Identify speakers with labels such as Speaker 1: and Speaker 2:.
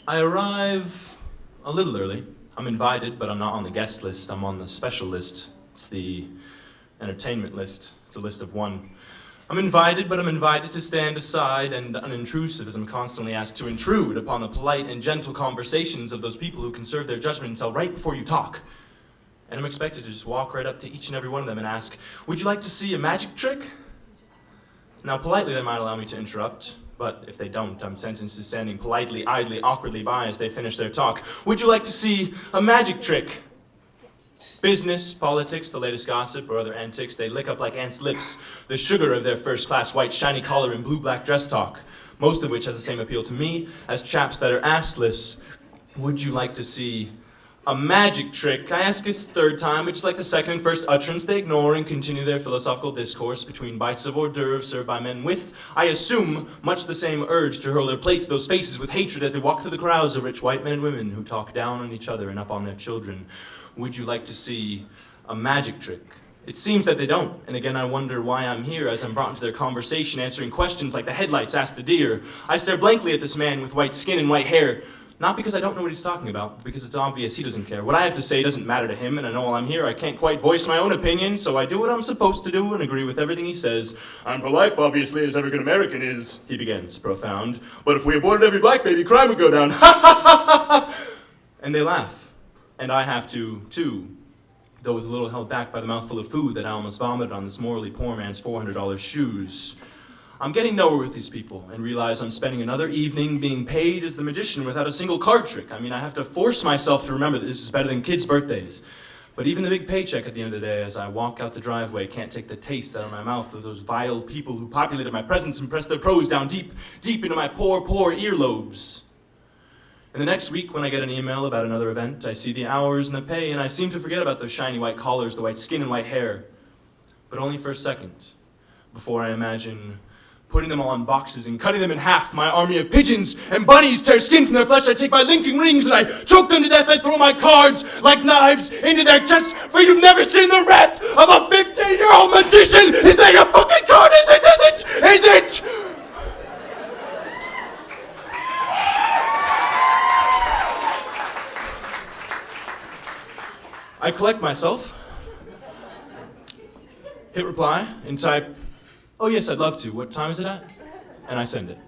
Speaker 1: I arrive a little early. I'm invited, but I'm not on the guest list. I'm on the special list. It's the entertainment list. It's a list of one. I'm invited, but I'm invited to stand aside and unintrusive as I'm constantly asked to intrude upon the polite and gentle conversations of those people who can serve their judgment until right before you talk. And I'm expected to just walk right up to each and every one of them and ask, would you like to see a magic trick? Now, politely, they might allow me to interrupt, but if they don't, I'm sentenced to standing politely, idly, awkwardly by as they finish their talk. Would you like to see a magic trick? Business, politics, the latest gossip, or other antics, they lick up like ants' lips, the sugar of their first-class white shiny collar and blue-black dress talk, most of which has the same appeal to me as chaps that are assless. Would you like to see a magic trick? I ask this third time, which is like the second and first utterance. They ignore and continue their philosophical discourse between bites of hors d'oeuvres served by men with, I assume, much the same urge to hurl their plates to those faces with hatred as they walk through the crowds of rich white men and women who talk down on each other and up on their children. Would you like to see a magic trick? It seems that they don't, and again I wonder why I'm here as I'm brought into their conversation answering questions like the headlights ask the deer. I stare blankly at this man with white skin and white hair. Not because I don't know what he's talking about, but because it's obvious he doesn't care. What I have to say doesn't matter to him, and I know while I'm here I can't quite voice my own opinion, so I do what I'm supposed to do and agree with everything he says. I'm polite, obviously, as every good American is, he begins, profound. But if we aborted every black baby, crime would go down. Ha ha ha ha! And they laugh. And I have to, too. Though with a little held back by the mouthful of food that I almost vomited on this morally poor man's $400 shoes. I'm getting nowhere with these people and realize I'm spending another evening being paid as the magician without a single card trick. I mean, I have to force myself to remember that this is better than kids' birthdays. But even the big paycheck at the end of the day, as I walk out the driveway, can't take the taste out of my mouth of those vile people who populated my presence and pressed their prose down deep, deep into my poor, poor earlobes. And the next week, when I get an email about another event, I see the hours and the pay, and I seem to forget about those shiny white collars, the white skin and white hair. But only for a second, before I imagine putting them all on boxes and cutting them in half. My army of pigeons and bunnies tear skin from their flesh. I take my linking rings and I choke them to death. I throw my cards like knives into their chests, for you've never seen the wrath of a 15-year-old magician. Is that your fucking card? Is it? Is it? I collect myself, hit reply, and type, oh yes, I'd love to. What time is it at? And I send it.